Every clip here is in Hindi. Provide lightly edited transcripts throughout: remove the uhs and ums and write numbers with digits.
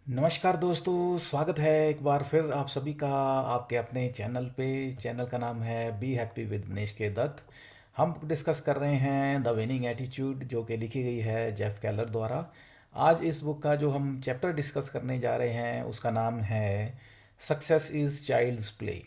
नमस्कार दोस्तों, स्वागत है एक बार फिर आप सभी का आपके अपने चैनल पे। चैनल का नाम है बी हैप्पी विद मनीष के दत्त। हम डिस्कस कर रहे हैं द विनिंग एटीट्यूड, जो कि लिखी गई है जेफ कैलर द्वारा। आज इस बुक का जो हम चैप्टर डिस्कस करने जा रहे हैं उसका नाम है success is child's play.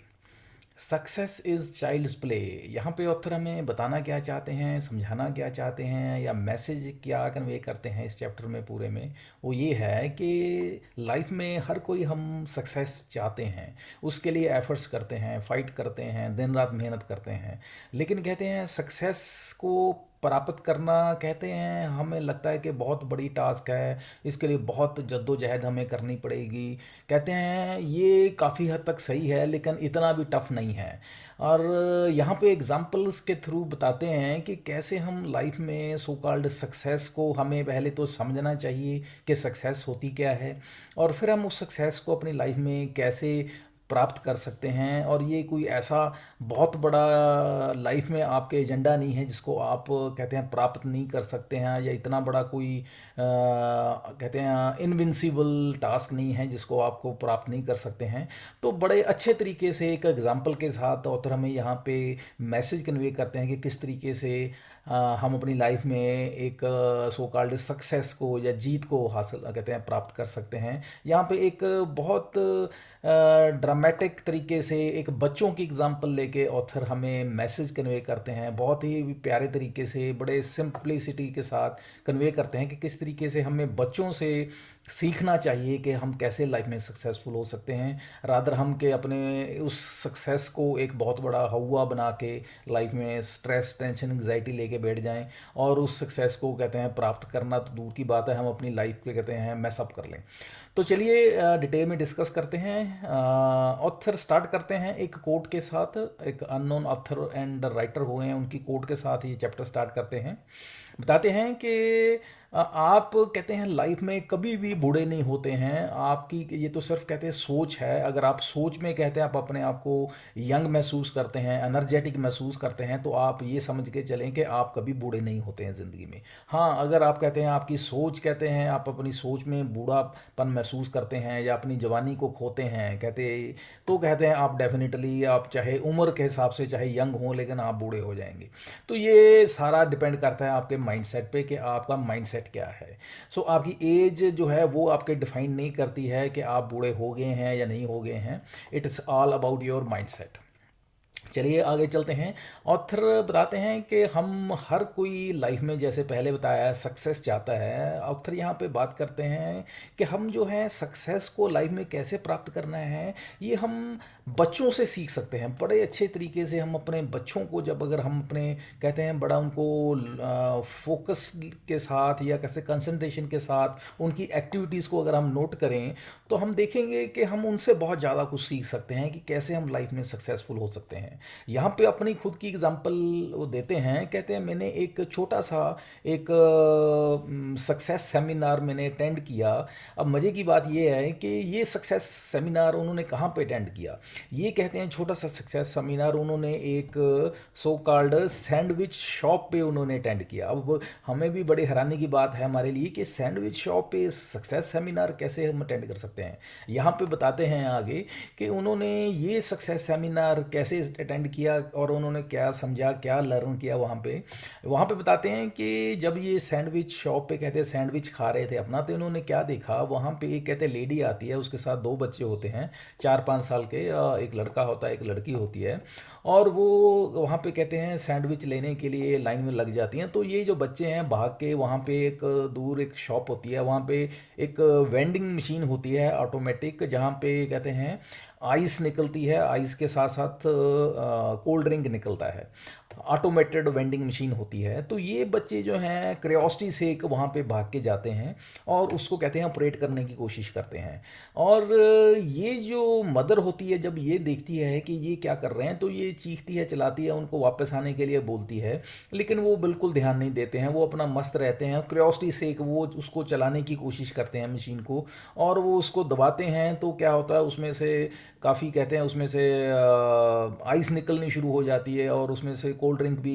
Success is child's play. यहाँ पे ऑथर हमें बताना क्या चाहते हैं, समझाना क्या चाहते हैं, या मैसेज क्या कन्वे करते हैं इस चैप्टर में पूरे में, वो ये है कि लाइफ में हर कोई हम सक्सेस चाहते हैं। उसके लिए एफर्ट्स करते हैं, फाइट करते हैं, दिन रात मेहनत करते हैं। लेकिन कहते हैं सक्सेस को प्राप्त करना, कहते हैं हमें लगता है कि बहुत बड़ी टास्क है, इसके लिए बहुत जद्दोजहद हमें करनी पड़ेगी। कहते हैं ये काफ़ी हद तक सही है, लेकिन इतना भी टफ नहीं है। और यहाँ पे एग्जांपल्स के थ्रू बताते हैं कि कैसे हम लाइफ में सो कॉल्ड सक्सेस को, हमें पहले तो समझना चाहिए कि सक्सेस होती क्या है, और फिर हम उस सक्सेस को अपनी लाइफ में कैसे प्राप्त कर सकते हैं। और ये कोई ऐसा बहुत बड़ा लाइफ में आपके एजेंडा नहीं है जिसको आप कहते हैं प्राप्त नहीं कर सकते हैं, या इतना बड़ा कोई कहते हैं इनविंसिबल टास्क नहीं है जिसको आपको प्राप्त नहीं कर सकते हैं। तो बड़े अच्छे तरीके से एक एग्जांपल के साथ ऑथर हमें यहाँ पे मैसेज कन्वे करते हैं कि किस तरीके से हम अपनी लाइफ में एक सो कॉल्ड सक्सेस को या जीत को हासिल कहते हैं प्राप्त कर सकते हैं। यहाँ पे एक बहुत ड्रामेटिक तरीके से एक बच्चों की एग्जांपल लेके ऑथर हमें मैसेज कन्वे करते हैं, बहुत ही प्यारे तरीके से, बड़े सिंप्लिसिटी के साथ कन्वे करते हैं कि किस तरीके से हमें बच्चों से सीखना चाहिए कि हम कैसे लाइफ में सक्सेसफुल हो सकते हैं, रादर हम के अपने उस सक्सेस को एक बहुत बड़ा हवा बना के लाइफ में स्ट्रेस, टेंशन, एंग्जाइटी लेके बैठ जाएं, और उस सक्सेस को कहते हैं प्राप्त करना तो दूर की बात है, हम अपनी लाइफ के कहते हैं मैसअप कर लें। तो चलिए डिटेल में डिस्कस करते हैं। ऑथर स्टार्ट करते हैं एक कोट के साथ, एक अननोन ऑथर एंड राइटर हुए हैं, उनकी कोट के साथ ये चैप्टर स्टार्ट करते हैं। बताते हैं कि आप कहते हैं लाइफ में कभी भी बूढ़े नहीं होते हैं। आपकी ये तो सिर्फ कहते हैं सोच है। अगर आप सोच में कहते हैं आप अपने आप को यंग महसूस करते हैं, एनर्जेटिक महसूस करते हैं, तो आप ये समझ के चलें कि आप कभी बूढ़े नहीं होते हैं ज़िंदगी में। हाँ, अगर आप कहते हैं आपकी सोच, कहते हैं आप अपनी सोच में बूढ़ापन महसूस करते हैं या अपनी जवानी को खोते हैं कहते, तो कहते हैं आप डेफिनेटली, आप चाहे उम्र के हिसाब से चाहे यंग हो, लेकिन आप बूढ़े हो जाएंगे। तो ये सारा डिपेंड करता है आपके माइंडसेट पे कि आपका माइंडसेट क्या है। सो आपकी एज जो है वो आपके डिफाइन नहीं करती है कि आप बूढ़े हो गए हैं या नहीं हो गए हैं। It is all about your mindset. चलिए आगे चलते हैं। ऑथर बताते हैं कि हम हर कोई लाइफ में, जैसे पहले बताया, सक्सेस चाहता है। ऑथर यहाँ पे बात करते हैं कि हम जो है सक्सेस को लाइफ में कैसे प्राप्त करना है, ये हम बच्चों से सीख सकते हैं बड़े अच्छे तरीके से। हम अपने बच्चों को जब, अगर हम अपने कहते हैं बड़ा उनको फोकस के साथ या कैसे कंसंट्रेशन के साथ उनकी एक्टिविटीज़ को अगर हम नोट करें, तो हम देखेंगे कि हम उनसे बहुत ज़्यादा कुछ सीख सकते हैं कि कैसे हम लाइफ में सक्सेसफुल हो सकते हैं। यहाँ पे अपनी खुद की एग्जांपल वो देते हैं, कहते हैं मैंने एक छोटा सा एक सक्सेस सेमिनार मैंने अटेंड किया। अब मज़े की बात ये है कि ये सक्सेस सेमिनार उन्होंने कहाँ पे अटेंड किया। ये कहते हैं छोटा सा सक्सेस सेमिनार उन्होंने एक सो कॉल्ड सैंडविच शॉप पे उन्होंने अटेंड किया। अब हमें भी बड़े हैरानी की बात है हमारे लिए कि सैंडविच शॉप पे सक्सेस सेमिनार कैसे हम अटेंड कर सकते हैं। यहाँ पे बताते हैं आगे कि उन्होंने ये सक्सेस सेमिनार कैसे अटेंड किया और उन्होंने क्या समझा, क्या लर्न किया वहाँ पे बताते हैं कि जब ये सैंडविच शॉप पे कहते हैं सैंडविच खा रहे थे अपना, तो इन्होंने क्या देखा, वहाँ पे एक कहते लेडी आती है, उसके साथ दो बच्चे होते हैं 4-5 साल के, एक लड़का होता है एक लड़की होती है, और वो वहाँ पे कहते हैं सैंडविच लेने के लिए लाइन में लग जाती हैं। तो ये जो बच्चे हैं भाग के वहाँ पे एक दूर एक शॉप होती है, वहाँ पे एक वेंडिंग मशीन होती है ऑटोमेटिक, जहाँ पे कहते हैं आइस निकलती है, आइस के साथ साथ कोल्ड ड्रिंक निकलता है। ऑटोमेटेड वेंडिंग मशीन होती है। तो ये बच्चे जो हैं क्रियोसिटी से एक वहाँ पे भाग के जाते हैं और उसको कहते हैं ऑपरेट करने की कोशिश करते हैं। और ये जो मदर होती है जब ये देखती है कि ये क्या कर रहे हैं, तो ये चीखती है, चलाती है, उनको वापस आने के लिए बोलती है, लेकिन वो बिल्कुल ध्यान नहीं देते हैं, वो अपना मस्त रहते हैं। क्यूरियोसिटी से वो उसको चलाने की कोशिश करते हैं मशीन को, और वो उसको दबाते हैं तो क्या होता है उसमें से काफ़ी कहते हैं उसमें से आइस निकलनी शुरू हो जाती है, और उसमें से कोल्ड ड्रिंक भी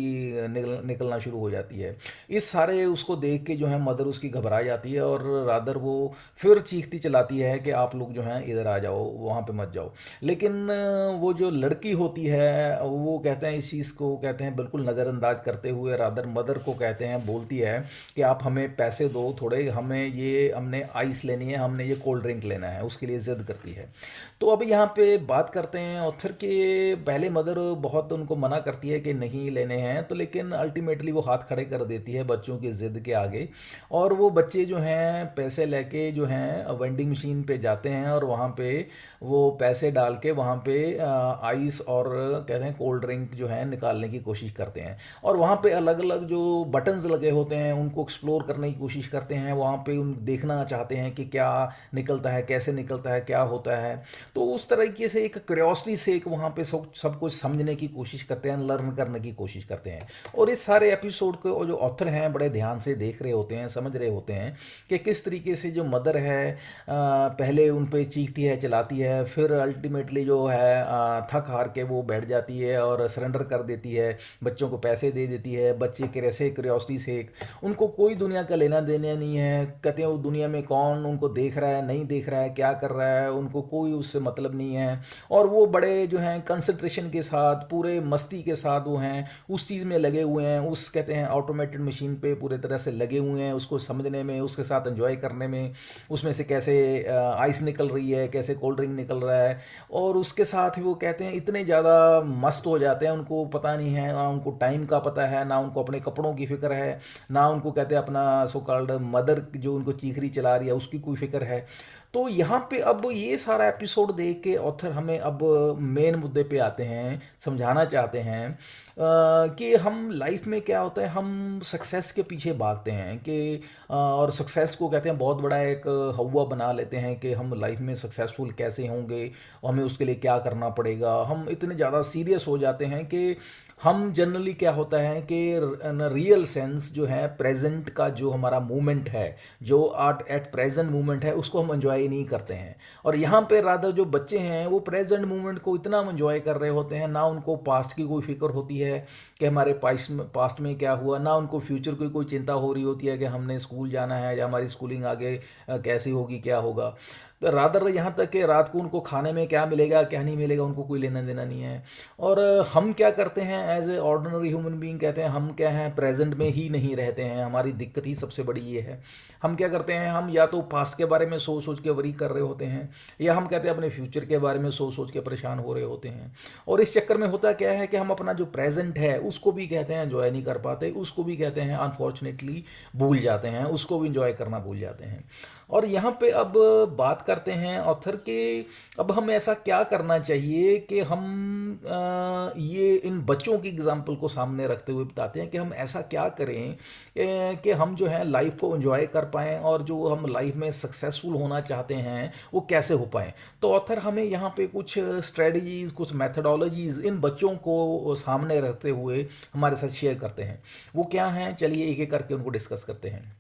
निकलना शुरू हो जाती है। इस सारे उसको देख के जो है मदर उसकी घबरा जाती है, और रादर वो फिर चीखती चलाती है कि आप लोग जो हैं इधर आ जाओ, वहाँ पे मत जाओ। लेकिन वो जो लड़की होती है वो कहते हैं इस चीज़ को कहते हैं बिल्कुल नज़रअंदाज करते हुए रादर मदर को कहते हैं, बोलती है कि आप हमें पैसे दो थोड़े, हमें ये हमने आइस लेनी है, हमने ये कोल्ड ड्रिंक लेना है, उसके लिए ज़िद करती है। तो अब यहाँ पे बात करते हैं ऑथर के। पहले मदर बहुत उनको मना करती है कि नहीं लेने हैं, तो लेकिन अल्टीमेटली वो हाथ खड़े कर देती है बच्चों की ज़िद के आगे, और वो बच्चे जो हैं पैसे लेके जो हैं वेंडिंग मशीन पे जाते हैं, और वहाँ पे वो पैसे डाल के वहाँ पे आइस और कहते हैं कोल्ड ड्रिंक जो है निकालने की कोशिश करते हैं। और वहाँ पे अलग अलग जो बटन्स लगे होते हैं उनको एक्सप्लोर करने की कोशिश करते हैं, वहाँ पे उन देखना चाहते हैं कि क्या निकलता है, कैसे निकलता है, क्या होता है। तो उस तरीके से एक क्यूरियोसिटी से एक वहाँ पे सब कुछ समझने की कोशिश करते हैं, लर्न करने की कोशिश करते हैं। और इस सारे एपिसोड को जो ऑथर हैं बड़े ध्यान से देख रहे होते हैं, समझ रहे होते हैं कि किस तरीके से जो मदर है पहले उन पे चीखती है, चलाती है, फिर अल्टीमेटली जो है थक हार के वो बैठ जाती है और सरेंडर कर देती है, बच्चों को पैसे दे देती है। बच्चे कैसे क्यूरियोसिटी से, उनको कोई दुनिया का लेना देना नहीं है, कहते हैं वो दुनिया में कौन उनको देख रहा है, नहीं देख रहा है, क्या कर रहा है, उनको कोई उससे मतलब नहीं है। और वो बड़े जो हैं कंसंट्रेशन के साथ, पूरे मस्ती के साथ वो हैं उस चीज़ में लगे हुए हैं, उस कहते हैं ऑटोमेटेड मशीन पे पूरे तरह से लगे हुए हैं, उसको समझने में, उसके साथ एंजॉय करने में, उसमें से कैसे आइस निकल रही है, कैसे कोल्ड ड्रिंक निकल रहा है। और उसके साथ ही वो कहते हैं इतने ज़्यादा मस्त हो जाते हैं, उनको पता नहीं है, ना उनको टाइम का पता है, ना उनको अपने कपड़ों की फिक्र है, ना उनको कहते हैं अपना सो कॉल्ड मदर जो उनको चीखरी चला रही है उसकी कोई फिक्र है। तो यहाँ पे अब ये सारा एपिसोड देख के ऑथर हमें अब मेन मुद्दे पे आते हैं, समझाना चाहते हैं कि हम लाइफ में क्या होता है, हम सक्सेस के पीछे भागते हैं कि और सक्सेस को कहते हैं बहुत बड़ा एक हवा बना लेते हैं कि हम लाइफ में सक्सेसफुल कैसे होंगे, और हमें उसके लिए क्या करना पड़ेगा। हम इतने ज़्यादा सीरियस हो जाते हैं कि हम जनरली क्या होता है कि रियल सेंस जो है प्रेजेंट का जो हमारा मूवमेंट है, जो एट प्रेजेंट मूवमेंट है, उसको हम एंजॉय ही नहीं करते हैं। और यहाँ पे रादर जो बच्चे हैं वो प्रेजेंट मूवमेंट को इतना एंजॉय कर रहे होते हैं, ना उनको पास्ट की कोई फिक्र होती है कि हमारे पास्ट में क्या हुआ, ना उनको फ्यूचर की कोई चिंता हो रही होती है कि हमने स्कूल जाना है या हमारी स्कूलिंग आगे कैसी होगी, क्या होगा। तो रादर यहाँ तक कि रात को उनको खाने में क्या मिलेगा क्या नहीं मिलेगा उनको कोई लेना देना नहीं है। और हम क्या करते हैं as a ordinary human being, कहते हैं हम क्या हैं प्रेजेंट में ही नहीं रहते हैं। हमारी दिक्कत ही सबसे बड़ी ये है। हम क्या करते हैं, हम या तो पास्ट के बारे में सोच सोच के वरी कर रहे होते हैं, या हम कहते हैं अपने फ्यूचर के बारे में सोच सोच के परेशान हो रहे होते हैं। और इस चक्कर में होता क्या है कि हम अपना जो प्रेजेंट है उसको भी कहते हैं एंजॉय नहीं कर पाते, उसको भी कहते हैं अनफॉर्चुनेटली भूल जाते हैं, उसको भी इंजॉय करना भूल जाते हैं। और यहाँ पे अब बात करते हैं ऑथर के, अब हमें ऐसा क्या करना चाहिए कि हम ये इन बच्चों की एग्जाम्पल को सामने रखते हुए बताते हैं कि हम ऐसा क्या करें कि हम जो है लाइफ को एंजॉय कर पाएँ, और जो हम लाइफ में सक्सेसफुल होना चाहते हैं वो कैसे हो पाएँ। तो ऑथर हमें यहाँ पे कुछ स्ट्रेटजीज, कुछ मैथडोलॉजीज इन बच्चों को सामने रखते हुए हमारे साथ शेयर करते हैं। वो क्या हैं, चलिए एक एक करके उनको डिस्कस करते हैं।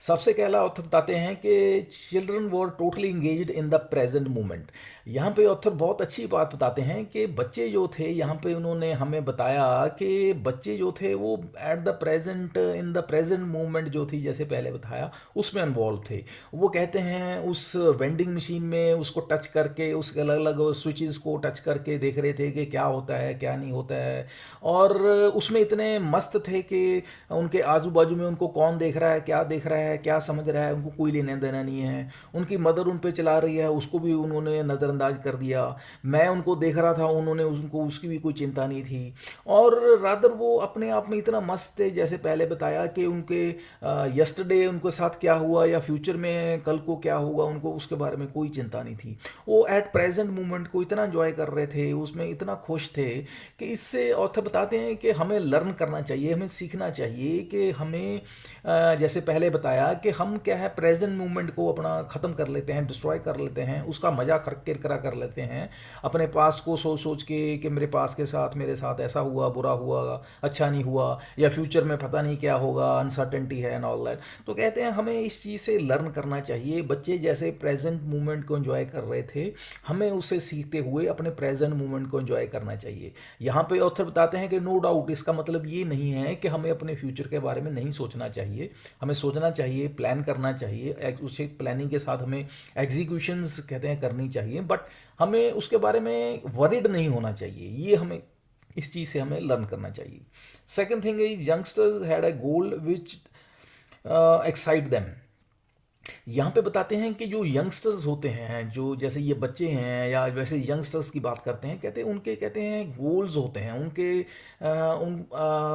सबसे पहला ऑथर बताते हैं कि children were totally engaged in the present moment. यहाँ पे ऑथर बहुत अच्छी बात बताते हैं कि बच्चे जो थे, यहाँ पे उन्होंने हमें बताया कि बच्चे जो थे वो at the present, in the present moment जो थी, जैसे पहले बताया, उसमें इन्वॉल्व थे। वो कहते हैं उस वेंडिंग मशीन में उसको टच करके, उसके अलग अलग स्विचेस को टच करके देख रहे थे कि क्या होता है क्या नहीं होता है। और उसमें इतने मस्त थे कि उनके आजू बाजू में उनको कौन देख रहा है, क्या देख रहा है, क्या समझ रहा है, उनको कोई लेना देना नहीं है। उनकी मदर उन पे चला रही है, उसको भी उन्होंने नज़रअंदाज कर दिया। मैं उनको देख रहा था, उन्होंने उनको उसकी भी कोई चिंता नहीं थी। और रादर वो अपने आप में इतना मस्त थे, जैसे पहले बताया कि उनके यस्टरडे उनके साथ क्या हुआ या फ्यूचर में कल को क्या होगा, उनको उसके बारे में कोई चिंता नहीं थी। वो एट प्रेजेंट मोमेंट को इतना एंजॉय कर रहे थे, उसमें इतना खुश थे कि इससे ऑथर बताते हैं कि हमें लर्न करना चाहिए, हमें सीखना चाहिए कि हमें जैसे पहले बताया बताया कि हम क्या है प्रेजेंट मोमेंट को अपना ख़त्म कर लेते हैं, डिस्ट्रॉय कर लेते हैं, उसका मजाक किरकिरा कर लेते हैं, अपने पास्ट को सोच सोच के कि मेरे पास के साथ मेरे साथ ऐसा हुआ, बुरा हुआ, अच्छा नहीं हुआ, या फ्यूचर में पता नहीं क्या होगा, अनसर्टेनिटी है एंड ऑल दैट। तो कहते हैं हमें इस चीज़ से लर्न करना चाहिए। बच्चे जैसे प्रेजेंट मोमेंट को एंजॉय कर रहे थे, हमें उससे सीखते हुए अपने प्रेजेंट मोमेंट को एंजॉय करना चाहिए। यहाँ पे ऑथर बताते हैं कि नो डाउट इसका मतलब ये नहीं है कि हमें अपने फ्यूचर के बारे में नहीं सोचना चाहिए, हमें सोचना चाहिए, प्लान करना चाहिए, उसे प्लानिंग के साथ हमें एग्जीक्यूशंस कहते हैं करनी चाहिए, बट हमें उसके बारे में वरिड नहीं होना चाहिए। ये हमें इस चीज़ से हमें लर्न करना चाहिए। Second thing is youngsters had a goal which excite them. यहाँ पे बताते हैं कि जो यंगस्टर्स होते हैं, जो जैसे ये बच्चे हैं या वैसे यंगस्टर्स की बात करते हैं, कहते हैं उनके कहते हैं गोल्स होते हैं उनके,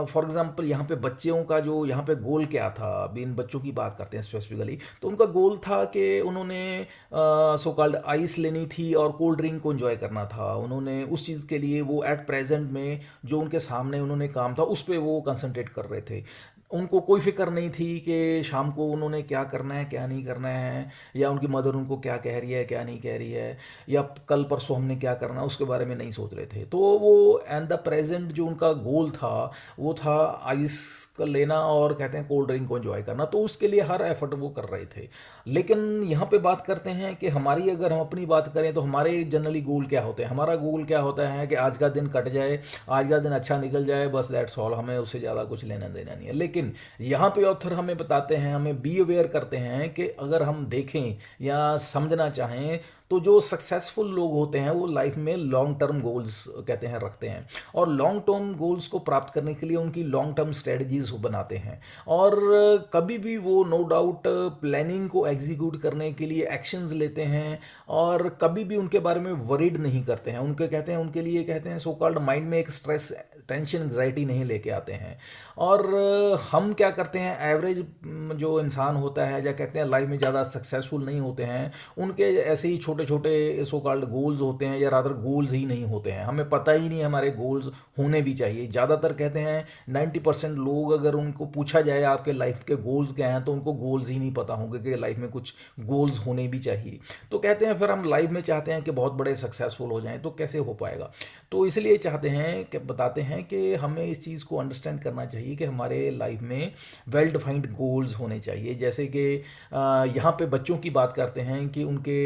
फॉर एग्जांपल यहाँ पे बच्चों का जो यहाँ पे गोल क्या था, अभी इन बच्चों की बात करते हैं स्पेसिफिकली, तो उनका गोल था कि उन्होंने सो कॉल्ड आइस लेनी थी और कोल्ड ड्रिंक को एंजॉय करना था। उन्होंने उस चीज़ के लिए वो एट प्रेजेंट में जो उनके सामने उन्होंने काम था उस पर वो कंसंट्रेट कर रहे थे। उनको कोई फिक्र नहीं थी कि शाम को उन्होंने क्या करना है क्या नहीं करना है, या उनकी मदर उनको क्या कह रही है क्या नहीं कह रही है, या कल परसों हमने क्या करना, उसके बारे में नहीं सोच रहे थे। तो वो एंड द प्रेजेंट जो उनका गोल था वो था आइस का लेना और कहते हैं कोल्ड ड्रिंक को एंजॉय करना, तो उसके लिए हर एफर्ट वो कर रहे थे। लेकिन यहाँ पे बात करते हैं कि हमारी, अगर हम अपनी बात करें तो हमारे जनरली गोल क्या होते हैं। हमारा गोल क्या होता है कि आज का दिन कट जाए, आज का दिन अच्छा निकल जाए, बस दैट्स ऑल, हमें उससे ज़्यादा कुछ लेना देना नहीं है। लेकिन यहाँ पे ऑथर हमें बताते हैं, हमें बी अवेयर करते हैं कि अगर हम देखें या समझना चाहें तो जो सक्सेसफुल लोग होते हैं वो लाइफ में लॉन्ग टर्म गोल्स कहते हैं रखते हैं, और लॉन्ग टर्म गोल्स को प्राप्त करने के लिए उनकी लॉन्ग टर्म स्ट्रेटजीज बनाते हैं, और कभी भी वो नो डाउट प्लानिंग को एग्जीक्यूट करने के लिए एक्शंस लेते हैं, और कभी भी उनके बारे में वरीड नहीं करते हैं। उनके कहते हैं उनके लिए कहते हैं सो कॉल्ड माइंड में एक स्ट्रेस, टेंशन, एग्जाइटी नहीं लेके आते हैं। और हम क्या करते हैं, एवरेज जो इंसान होता है या कहते हैं लाइफ में ज़्यादा सक्सेसफुल नहीं होते हैं, उनके ऐसे ही छोटे छोटे सो कॉल्ड गोल्स होते हैं, या रादर गोल्स ही नहीं होते हैं, हमें पता ही नहीं हमारे गोल्स होने भी चाहिए। ज़्यादातर कहते हैं 90% लोग अगर उनको पूछा जाए आपके लाइफ के गोल्स क्या हैं तो उनको गोल्स ही नहीं पता होंगे कि लाइफ में कुछ गोल्स होने भी चाहिए। तो कहते हैं फिर हम लाइफ में चाहते हैं कि बहुत बड़े सक्सेसफुल हो जाएं, तो कैसे हो पाएगा। तो इसलिए चाहते हैं कि बताते हैं कि हमें इस चीज़ को अंडरस्टैंड करना चाहिए कि हमारे लाइफ में वेल डिफाइंड गोल्स होने चाहिए। जैसे कि यहाँ पे बच्चों की बात करते हैं कि उनके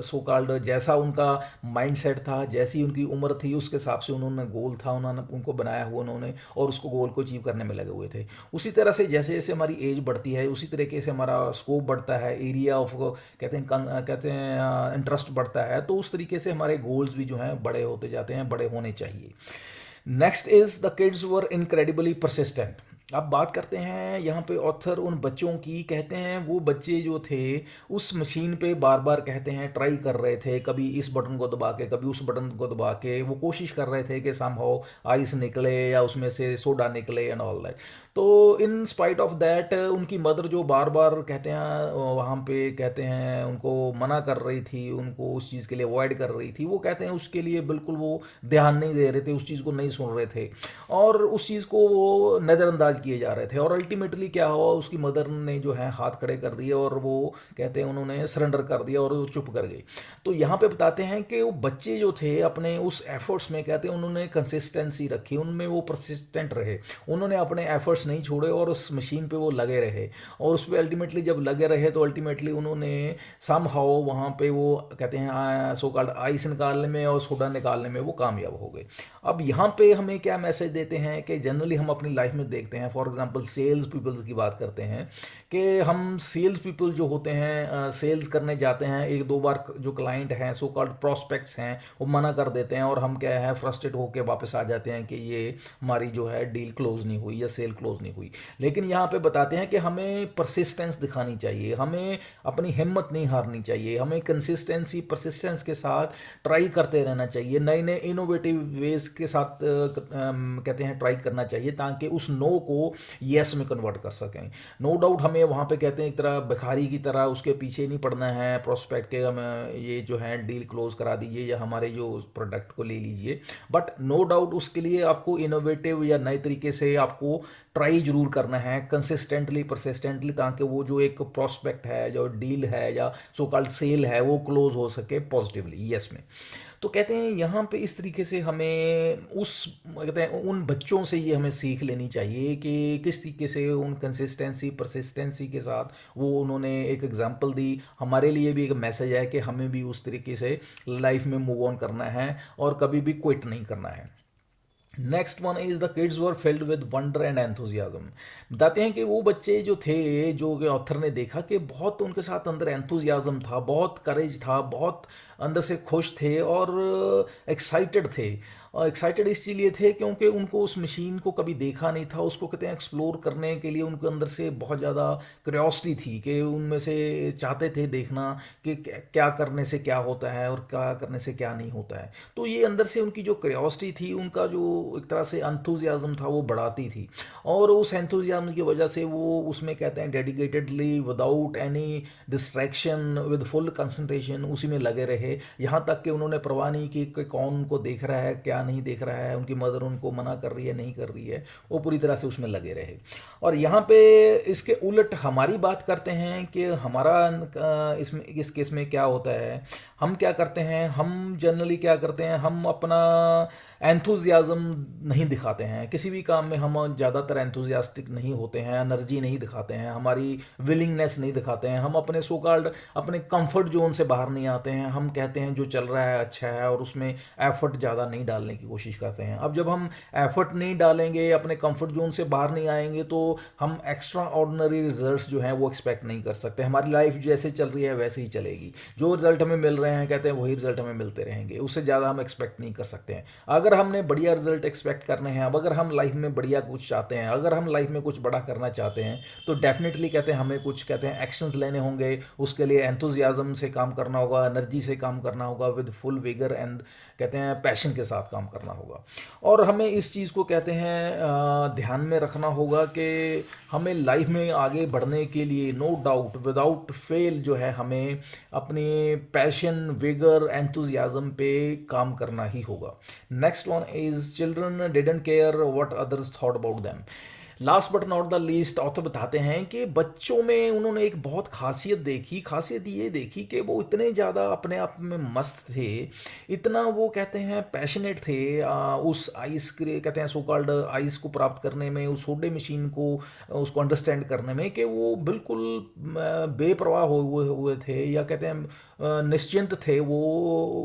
सो कॉल्ड जैसा उनका माइंडसेट था, जैसी उनकी उम्र थी, उसके हिसाब से उन्होंने गोल था उन्होंने उनको बनाया हुआ उन्होंने, और उसको गोल को अचीव करने में लगे हुए थे। उसी तरह से जैसे जैसे हमारी एज बढ़ती है उसी तरीके से हमारा स्कोप बढ़ता है, एरिया ऑफ कहते हैं इंटरेस्ट बढ़ता है, तो उस तरीके से हमारे गोल्स भी जो हैं बड़े होते जाते हैं, बड़े होने चाहिए। Next is the kids were incredibly persistent. अब बात करते हैं यहाँ पे ऑथर उन बच्चों की, कहते हैं वो बच्चे जो थे उस मशीन पे बार बार कहते हैं ट्राई कर रहे थे, कभी इस बटन को दबा के कभी उस बटन को दबा के वो कोशिश कर रहे थे कि समहाउ आइस निकले या उसमें से सोडा निकले एंड ऑल दैट। तो इन स्पाइट ऑफ दैट उनकी मदर जो बार बार कहते हैं वहाँ पे कहते हैं उनको मना कर रही थी, उनको उस चीज़ के लिए अवॉइड कर रही थी, वो कहते हैं उसके लिए बिल्कुल वो ध्यान नहीं दे रहे थे, उस चीज़ को नहीं सुन रहे थे, और उस चीज़ को वो नज़रअंदाज किए जा रहे थे। और अल्टीमेटली क्या हुआ, उसकी मदर ने जो है हाथ खड़े कर दिए और वो कहते हैं उन्होंने सरेंडर कर दिया और वो चुप कर गई। तो यहाँ पे बताते हैं कि वो बच्चे जो थे अपने उस एफर्ट्स में कहते हैं उन्होंने कंसिस्टेंसी रखी, उनमें वो परसिस्टेंट रहे, उन्होंने अपने एफर्ट्स नहीं छोड़े और उस मशीन पे वो लगे रहे, और उस पर अल्टीमेटली जब लगे रहे तो अल्टीमेटली उन्होंने सम हाउ वहाँ पे वो कहते हैं सो कॉल्ड आइस निकालने में और सोडा निकालने में वो कामयाब हो गए। अब यहाँ पे हमें क्या मैसेज देते हैं कि जनरली हम अपनी लाइफ में देखते हैं, फॉर एग्जांपल सेल्स पीपल्स की बात करते हैं कि हम सेल्स पीपल जो होते हैं सेल्स करने जाते हैं, एक दो बार जो क्लाइंट हैं सो कॉल्ड प्रोस्पेक्ट्स हैं वो मना कर देते हैं, और हम क्या है फ्रस्ट्रेट होकर वापस आ जाते हैं कि ये हमारी जो है डील क्लोज नहीं हुई या सेल क्लोज नहीं हुई। लेकिन यहाँ पे बताते हैं कि हमें परसिस्टेंस दिखानी चाहिए, हमें अपनी हिम्मत नहीं हारनी चाहिए, हमें कंसिस्टेंसी परसिस्टेंस के साथ ट्राई करते रहना चाहिए, नए नए इनोवेटिव वेज के साथ कहते हैं ट्राई करना चाहिए, ताकि उस नो को को येस में कन्वर्ट कर सकें। नो डाउट हमें वहाँ पे कहते हैं एक तरह भिखारी की तरह उसके पीछे नहीं पड़ना है प्रोस्पेक्ट के, हम ये जो है डील क्लोज करा दीजिए या हमारे जो प्रोडक्ट को ले लीजिए, बट नो डाउट उसके लिए आपको इनोवेटिव या नए तरीके से आपको ट्राई जरूर करना है कंसिस्टेंटली परसिस्टेंटली, ताकि वो जो एक प्रोस्पेक्ट है, जो डील है या सो कॉल्ड सेल है, वो क्लोज हो सके पॉजिटिवली यस में। तो कहते हैं यहाँ पे इस तरीके से हमें उस कहते हैं उन बच्चों से ये हमें सीख लेनी चाहिए कि किस तरीके से उन कंसिस्टेंसी परसिस्टेंसी के साथ वो उन्होंने एक एग्जांपल दी। हमारे लिए भी एक मैसेज है कि हमें भी उस तरीके से लाइफ में मूव ऑन करना है और कभी भी क्विट नहीं करना है। Next one is the kids were filled with wonder and enthusiasm. बताते हैं कि वो बच्चे जो थे, जो ऑथर ने देखा कि बहुत उनके साथ अंदर एंथुजियाज्म था, बहुत करेज था, बहुत अंदर से खुश थे और एक्साइटेड थे। और एक्साइटेड इसलिए थे क्योंकि उनको उस मशीन को कभी देखा नहीं था, उसको कहते हैं एक्सप्लोर करने के लिए उनके अंदर से बहुत ज़्यादा क्यूरियोसिटी थी कि उनमें से चाहते थे देखना कि क्या करने से क्या होता है और क्या करने से क्या नहीं होता है। तो ये अंदर से उनकी जो क्यूरियोसिटी थी, उनका जो एक तरह से एंथुजियाज्म था, वो बढ़ाती थी। और उस एंथुजियाज्म की वजह से वो उसमें कहते हैं dedicatedly without any distraction with full concentration उसी में लगे रहे, यहाँ तक कि उन्होंने परवाह नहीं की कि कौन उनको देख रहा है क्या नहीं देख रहा है, उनकी मदर उनको मना कर रही है नहीं कर रही है, वो पूरी तरह से उसमें लगे रहे। और यहाँ पे इसके उलट हमारी बात करते हैं कि हमारा इसमें इस केस में क्या होता है, हम क्या करते हैं, हम जनरली क्या करते हैं, हम अपना एंथुजियाज्म नहीं दिखाते हैं किसी भी काम में, हम ज़्यादातर एंथुजियास्टिक नहीं होते हैं, एनर्जी नहीं दिखाते हैं, हमारी विलिंगनेस नहीं दिखाते हैं, हम अपने सो कॉल्ड अपने कंफर्ट जोन से बाहर नहीं आते हैं, हम कहते हैं जो चल रहा है अच्छा है और उसमें एफर्ट ज़्यादा नहीं डालने की कोशिश करते हैं। अब जब हम एफर्ट नहीं डालेंगे, अपने कंफर्ट जोन से बाहर नहीं आएंगे, तो हम एक्स्ट्रा ऑर्डिनरी रिजल्ट्स जो हैं वो एक्सपेक्ट नहीं कर सकते। हमारी लाइफ जैसे चल रही है वैसे ही चलेगी, जो रिजल्ट हमें मिल रहे हैं कहते हैं वही रिजल्ट हमें मिलते रहेंगे, उससे ज़्यादा हम एक्सपेक्ट नहीं कर सकते हैं। अगर हमने बढ़िया रिजल्ट एक्सपेक्ट करने हैं, अब अगर हम लाइफ में बढ़िया कुछ चाहते हैं, अगर हम लाइफ में कुछ बड़ा करना चाहते हैं, तो डेफिनेटली कहते हैं हमें कुछ कहते हैं एक्शंस लेने होंगे, उसके लिए एंथुजियाज्म से काम करना होगा, एनर्जी से काम करना होगा, विद फुल विगर एंड कहते हैं पैशन के साथ काम करना होगा। और हमें इस चीज़ को कहते हैं ध्यान में रखना होगा कि हमें लाइफ में आगे बढ़ने के लिए नो डाउट विदाउट फेल जो है हमें अपने पैशन विगर एंथुजियाज्म पे काम करना ही होगा। Next one is children didn't care what others thought about them. Last but not the least author बताते हैं कि बच्चों में उन्होंने एक बहुत खासियत देखी, खासियत ये देखी कि वो इतने ज़्यादा अपने आप में मस्त थे, इतना वो कहते हैं पैशनेट थे उस आइस के कहते हैं सो कॉल्ड आइस को प्राप्त करने में, उस सोडे मशीन को उसको अंडरस्टैंड करने में, कि वो बिल्कुल बेपरवाह हुए थे या कहते हैं निश्चिंत थे वो।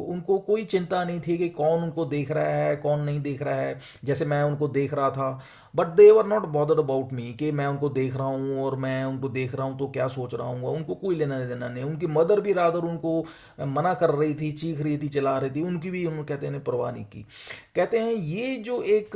उनको कोई चिंता नहीं थी कि कौन उनको देख रहा है कौन नहीं देख रहा है, जैसे मैं उनको देख रहा था, but they were not bothered about me कि मैं उनको देख रहा हूँ और मैं उनको देख रहा हूँ तो क्या सोच रहा हूँ, उनको कोई लेना देना नहीं। उनकी मदर भी रादर उनको मना कर रही थी, चीख रही थी, चला रही थी, उनकी भी उन्होंने कहते हैं परवाह नहीं की। कहते हैं ये जो एक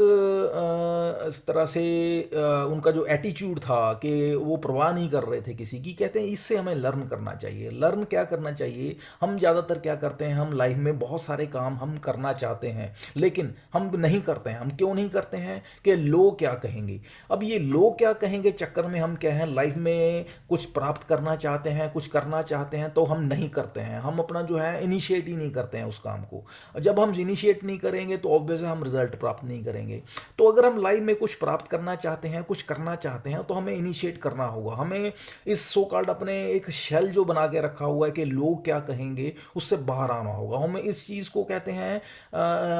इस तरह से उनका जो एटीट्यूड था कि वो परवाह नहीं कर रहे थे किसी की, कहते हैं इससे हमें लर्न करना चाहिए। लर्न क्या करना चाहिए, हम ज़्यादातर क्या करते हैं, हम लाइफ में बहुत सारे काम हम करना चाहते हैं लेकिन हम नहीं करते हैं। हम क्यों नहीं करते हैं कि लोग क्या कहेंगे। अब ये लोग क्या कहेंगे चक्कर में हम क्या है, लाइफ में कुछ प्राप्त करना चाहते हैं, कुछ करना चाहते हैं तो हम नहीं करते हैं, हम अपना जो है इनिशिएट ही नहीं करते हैं उस काम को। जब हम इनिशिएट नहीं करेंगे तो ऑब्वियसली हम रिजल्ट प्राप्त नहीं करेंगे। तो अगर हम लाइफ में कुछ प्राप्त करना चाहते हैं, कुछ करना चाहते हैं, तो हमें इनिशिएट करना होगा। हमें इस सो कॉल्ड अपने एक शेल जो बना के रखा हुआ है कि लोग क्या कहेंगे, उससे बाहर आना होगा। हमें इस चीज़ को कहते हैं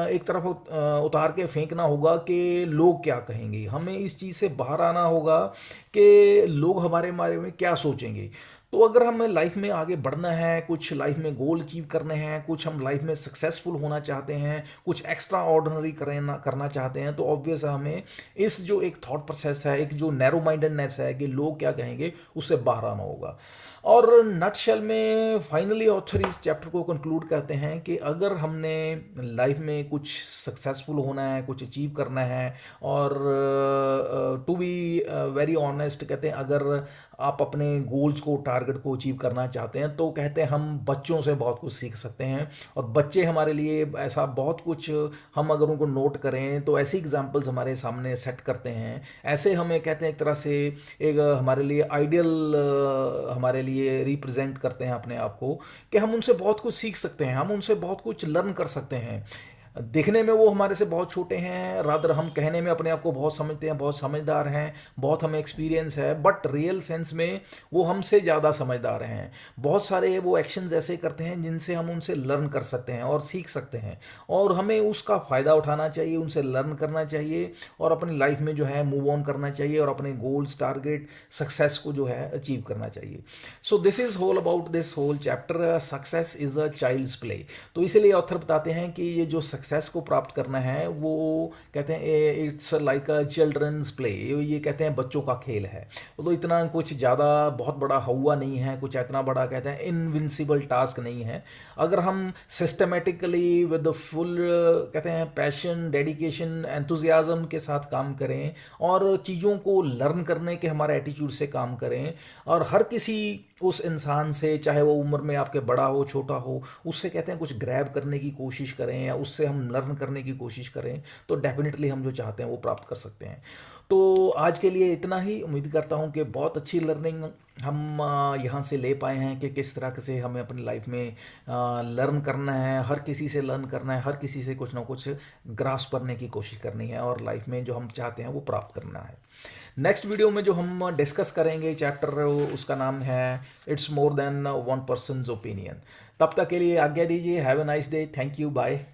एक तरफ उतार के फेंकना होगा कि लोग क्या कहेंगे। हमें इस चीज़ से बाहर आना होगा कि लोग हमारे बारे में क्या सोचेंगे। तो अगर हमें लाइफ में आगे बढ़ना है, कुछ लाइफ में गोल अचीव करने हैं, कुछ हम लाइफ में सक्सेसफुल होना चाहते हैं, कुछ एक्स्ट्रा ऑर्डिनरी करना चाहते हैं, तो ऑब्वियस हमें इस जो एक थॉट प्रोसेस है, एक जो नैरो माइंडेडनेस है कि लोग क्या कहेंगे, उससे बाहर आना होगा। और नटशेल में फाइनली ऑथर इस चैप्टर को कंक्लूड करते हैं कि अगर हमने लाइफ में कुछ सक्सेसफुल होना है, कुछ अचीव करना है, और टू बी वेरी ऑनेस्ट कहते हैं, अगर आप अपने गोल्स को, टारगेट को अचीव करना चाहते हैं, तो कहते हैं हम बच्चों से बहुत कुछ सीख सकते हैं। और बच्चे हमारे लिए ऐसा बहुत कुछ, हम अगर उनको नोट करें तो ऐसी एग्जांपल्स हमारे सामने सेट करते हैं। ऐसे हमें कहते हैं एक तरह से एक हमारे लिए आइडियल, हमारे लिए रिप्रेजेंट करते हैं अपने आप को, कि हम उनसे बहुत कुछ सीख सकते हैं, हम उनसे बहुत कुछ लर्न कर सकते हैं। दिखने में वो हमारे से बहुत छोटे हैं, रादर हम कहने में अपने आप को बहुत समझते हैं, बहुत समझदार हैं, बहुत हमें एक्सपीरियंस है, बट रियल सेंस में वो हमसे ज़्यादा समझदार हैं। बहुत सारे वो एक्शंस ऐसे करते हैं जिनसे हम उनसे लर्न कर सकते हैं और सीख सकते हैं, और हमें उसका फ़ायदा उठाना चाहिए, उनसे लर्न करना चाहिए, और अपनी लाइफ में जो है मूव ऑन करना चाहिए, और अपने गोल्स, टारगेट, सक्सेस को जो है अचीव करना चाहिए। So this is whole about this whole chapter, success is a child's play. तो इसीलिए ऑथर बताते हैं कि ये जो सक्सेस को प्राप्त करना है, वो कहते हैं it's like a children's play, ये कहते हैं बच्चों का खेल है। तो इतना कुछ ज़्यादा बहुत बड़ा हुआ नहीं है, कुछ इतना बड़ा कहते हैं इनविंसिबल टास्क नहीं है। अगर हम सिस्टमेटिकली विद फुल कहते हैं पैशन, डेडिकेशन, एंथुजियाज्म के साथ काम करें, और चीज़ों को लर्न करने के हमारे एटीट्यूड से काम करें, और हर किसी उस इंसान से, चाहे वो उम्र में आपके बड़ा हो, छोटा हो, उससे कहते हैं कुछ ग्रैब करने की कोशिश करें, या उससे हम लर्न करने की कोशिश करें, तो डेफिनेटली हम जो चाहते हैं वो प्राप्त कर सकते हैं। तो आज के लिए इतना ही। उम्मीद करता हूँ कि बहुत अच्छी लर्निंग हम यहाँ से ले पाए हैं, कि किस तरह से हमें अपनी लाइफ में लर्न करना है, हर किसी से लर्न करना है, हर किसी से कुछ ना कुछ ग्रास्प करने की कोशिश करनी है, और लाइफ में जो हम चाहते हैं वो प्राप्त करना है। नेक्स्ट वीडियो में जो हम डिस्कस करेंगे चैप्टर, उसका नाम है it's more than one person's opinion. तब तक के लिए आज्ञा दीजिए। Have a nice day. Thank you. Bye.